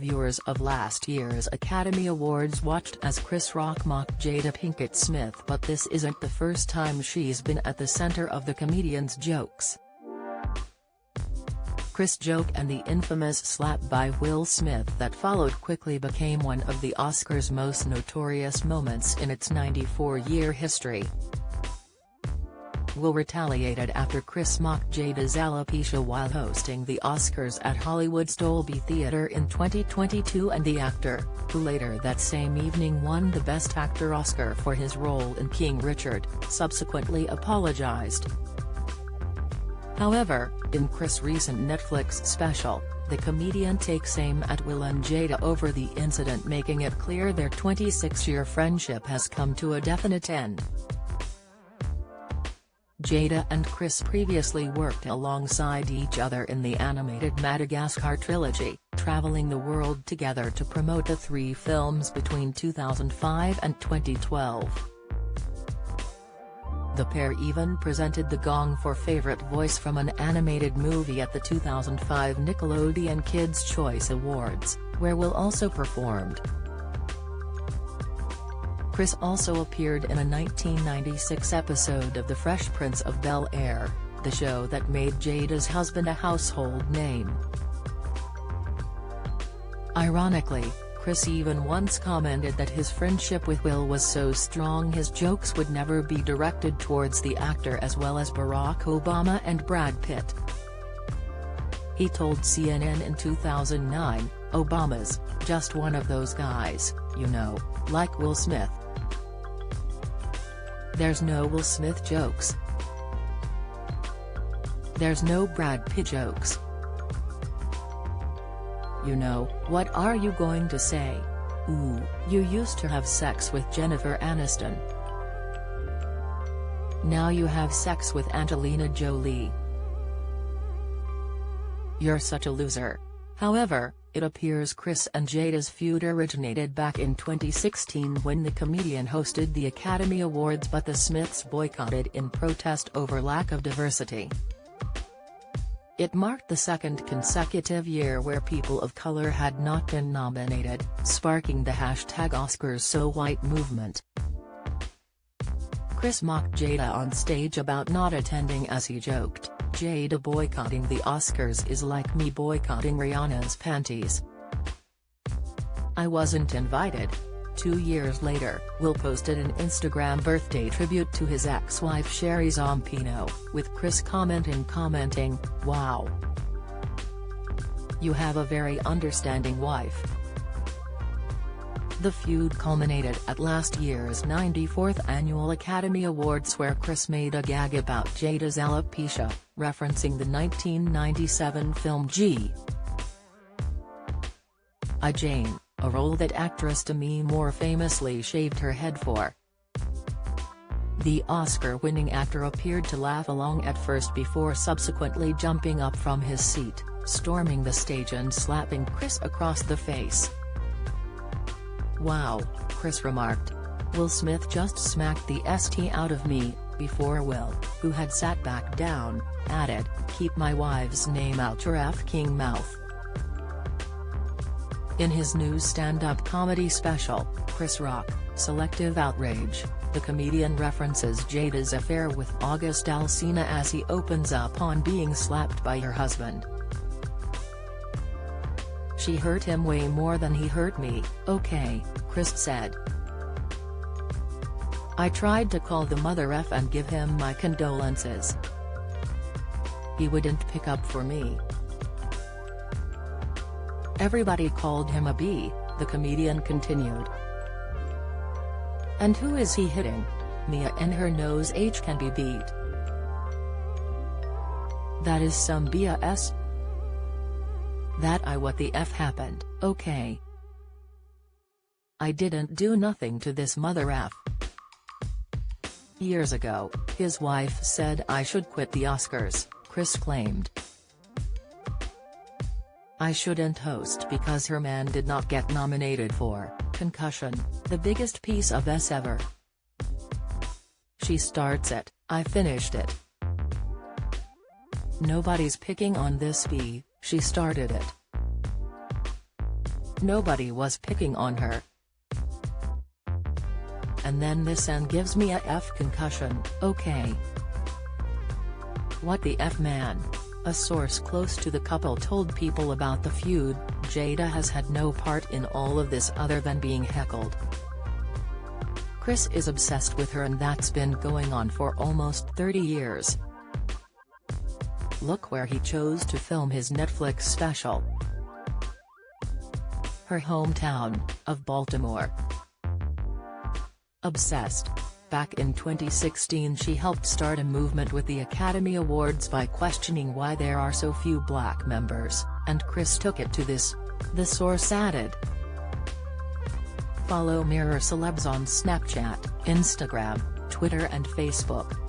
viewers of last year's Academy Awards watched as Chris Rock mocked Jada Pinkett Smith, but this isn't the first time she's been at the center of the comedian's jokes. Chris' joke and the infamous slap by Will Smith that followed quickly became one of the Oscars' most notorious moments in its 94-year history. Will retaliated after Chris mocked Jada's alopecia while hosting the Oscars at Hollywood's Dolby Theatre in 2022, and the actor, who later that same evening won the Best Actor Oscar for his role in King Richard, subsequently apologized. However, in Chris' recent Netflix special, the comedian takes aim at Will and Jada over the incident, making it clear their 26-year friendship has come to a definite end. Jada and Chris previously worked alongside each other in the animated Madagascar trilogy, traveling the world together to promote the three films between 2005 and 2012. The pair even presented the gong for favorite voice from an animated movie at the 2005 Nickelodeon Kids' Choice Awards, where Will also performed. Chris also appeared in a 1996 episode of The Fresh Prince of Bel-Air, the show that made Jada's husband a household name. Ironically, Chris even once commented that his friendship with Will was so strong his jokes would never be directed towards the actor, as well as Barack Obama and Brad Pitt. He told CNN in 2009, "Obama's just one of those guys, you know, like Will Smith. There's no Will Smith jokes. There's no Brad Pitt jokes. You know, what are you going to say? Ooh, you used to have sex with Jennifer Aniston. Now you have sex with Angelina Jolie. You're such a loser." However, it appears Chris and Jada's feud originated back in 2016 when the comedian hosted the Academy Awards, but the Smiths boycotted in protest over lack of diversity. It marked the second consecutive year where people of color had not been nominated, sparking the #OscarsSoWhite movement. Chris mocked Jada on stage about not attending as he joked, "Jada boycotting the Oscars is like me boycotting Rihanna's panties. I wasn't invited." 2 years later, Will posted an Instagram birthday tribute to his ex-wife Sherry Zampino, with Chris commenting, "Wow. You have a very understanding wife." The feud culminated at last year's 94th Annual Academy Awards, where Chris made a gag about Jada's alopecia, referencing the 1997 film G.I. Jane, a role that actress Demi Moore famously shaved her head for. The Oscar-winning actor appeared to laugh along at first before subsequently jumping up from his seat, storming the stage and slapping Chris across the face. "Wow," Chris remarked. "Will Smith just smacked the st out of me," before Will, who had sat back down, added, "Keep my wife's name out your f***ing mouth." In his new stand-up comedy special, Chris Rock, Selective Outrage, the comedian references Jada's affair with August Alsina as he opens up on being slapped by her husband. "She hurt him way more than he hurt me, okay," Chris said. "I tried to call the mother F and give him my condolences. He wouldn't pick up for me. Everybody called him a B," the comedian continued. "And who is he hitting? Mia and her nose H can be beat. That is some BS. That I what the F happened, okay? I didn't do nothing to this mother F." Years ago, his wife said I should quit the Oscars, Chris claimed. "I shouldn't host because her man did not get nominated for Concussion, the biggest piece of S ever. She starts it, I finished it. Nobody's picking on this B, she started it. nobody was picking on her. And then this N gives me a F concussion, okay. What the F, man? A source close to the couple told People about the feud, Jada has had no part in all of this other than being heckled. Chris is obsessed with her and that's been going on for almost 30 years. Look where he chose to film his Netflix special. Her hometown, of Baltimore. Obsessed. Back in 2016 she helped start a movement with the Academy Awards by questioning why there are so few black members, and Chris took it to this, the source added. Follow Mirror Celebs on Snapchat, Instagram, Twitter and Facebook.